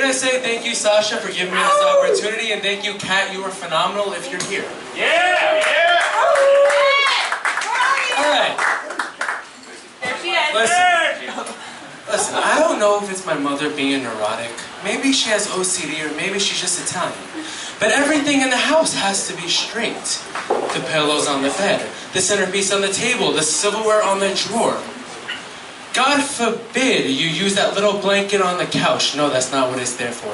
to say thank you, Sasha, for giving me this opportunity, and thank you, Kat. You were phenomenal if you're here. Yeah! Yeah! All right. There she is. Listen, I don't know if it's my mother being neurotic. Maybe she has OCD, or maybe she's just Italian. But everything in the house has to be straight. The pillows on the bed, the centerpiece on the table, the silverware on the drawer. God forbid you use that little blanket on the couch. No, that's not what it's there for.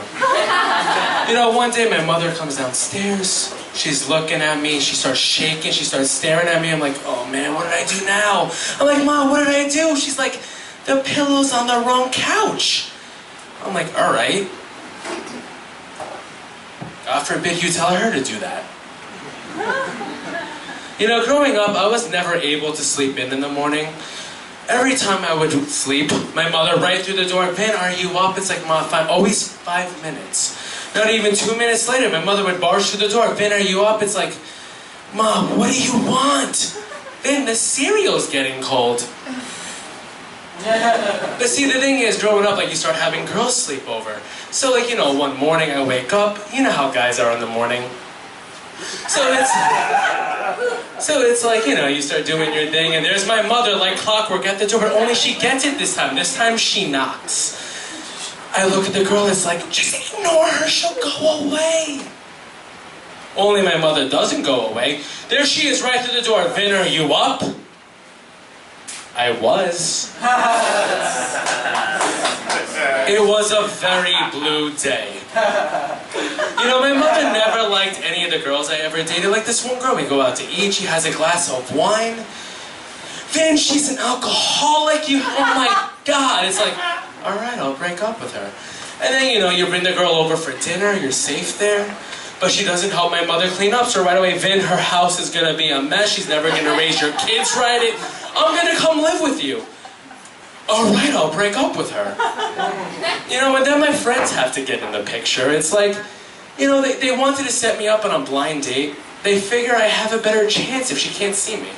You know, one day my mother comes downstairs. She's looking at me. She starts shaking. She starts staring at me. I'm like, oh man, what did I do now? I'm like, Mom, what did I do? She's like, the pillow's on the wrong couch. I'm like, all right. God forbid you tell her to do that. You know, growing up, I was never able to sleep in the morning. Every time I would sleep, my mother right through the door, Vin, are you up? It's like, Mom, always 5 minutes. Not even 2 minutes later, my mother would barge through the door, Vin, are you up? It's like, Mom, what do you want? Vin, the cereal's getting cold. But see, the thing is, growing up, like, you start having girls sleep over. So, like, you know, one morning I wake up, you know how guys are in the morning. So it's like, you know, you start doing your thing, and there's my mother like clockwork at the door, but only she gets it this time. This time she knocks. I look at the girl, it's like, just ignore her, she'll go away. Only my mother doesn't go away. There she is right through the door. Vin, are you up? I was. It was a very blue day. You know, my mother never liked any of the girls I ever dated. Like this one girl, we go out to eat, she has a glass of wine. Vin, she's an alcoholic, oh my God. It's like, all right, I'll break up with her. And then, you know, you bring the girl over for dinner, you're safe there. But she doesn't help my mother clean up, so right away, Vin, her house is gonna be a mess, she's never gonna raise your kids right. I'm gonna come live with you. All right, I'll break up with her. You know, and then my friends have to get in the picture. It's like, you know, they wanted to set me up on a blind date. They figure I have a better chance if she can't see me.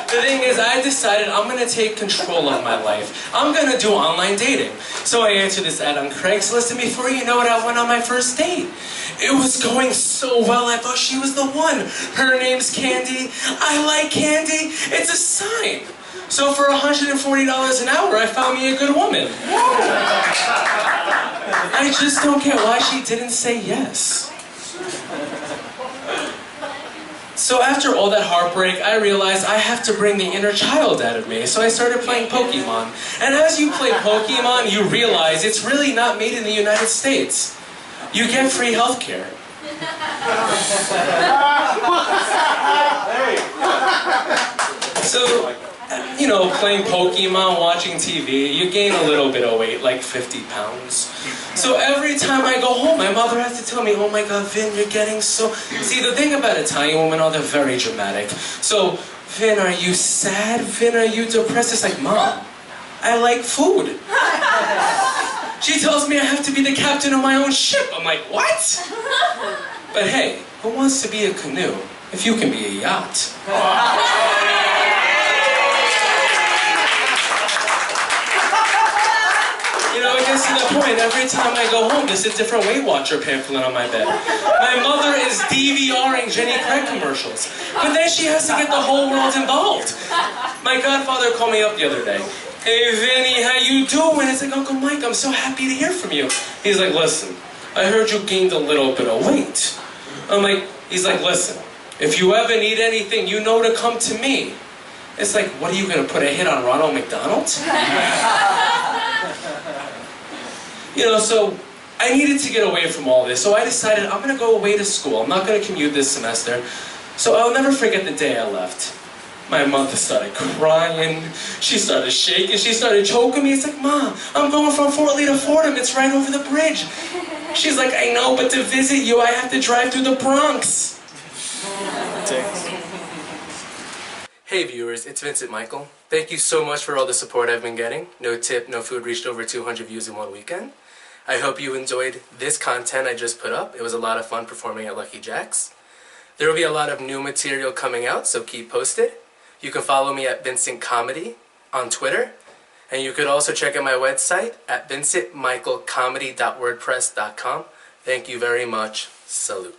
The thing is, I decided I'm going to take control of my life. I'm going to do online dating. So I answered this ad on Craigslist, and before you know it, I went on my first date. It was going so well, I thought she was the one. Her name's Candy. I like candy. It's a sign. So for $140 an hour, I found me a good woman. I just don't get why she didn't say yes. So after all that heartbreak, I realized I have to bring the inner child out of me. So I started playing Pokemon. And as you play Pokemon, you realize it's really not made in the United States. You get free healthcare. So, you know, playing Pokemon, watching TV, you gain a little bit of weight, like 50 pounds. So every time I go home, my mother has to tell me, oh my God, Vin, you're getting so... See, the thing about Italian women, they're very dramatic. So, Vin, are you sad? Vin, are you depressed? It's like, Mom, I like food. She tells me I have to be the captain of my own ship. I'm like, what? But hey, who wants to be a canoe if you can be a yacht? You know, it gets to the point, every time I go home, there's a different Weight Watcher pamphlet on my bed. My mother is DVRing Jenny Craig commercials, but then she has to get the whole world involved. My godfather called me up the other day. Hey, Vinny, how you doing? It's like, Uncle Mike, I'm so happy to hear from you. He's like, listen, I heard you gained a little bit of weight. He's like, listen, if you ever need anything, you know to come to me. It's like, what are you going to put a hit on Ronald McDonald? You know, so I needed to get away from all this. So I decided I'm going to go away to school. I'm not going to commute this semester. So I'll never forget the day I left. My mother started crying. She started shaking. She started choking me. It's like, Mom, I'm going from Fort Lee to Fordham. It's right over the bridge. She's like, I know, but to visit you, I have to drive through the Bronx. Hey viewers, it's Vincent Michael. Thank you so much for all the support I've been getting. No tip, no food reached over 200 views in one weekend. I hope you enjoyed this content I just put up. It was a lot of fun performing at Lucky Jack's. There will be a lot of new material coming out, so keep posted. You can follow me at Vincent Comedy on Twitter. And you could also check out my website at vincentmichaelcomedy.wordpress.com. Thank you very much. Salute.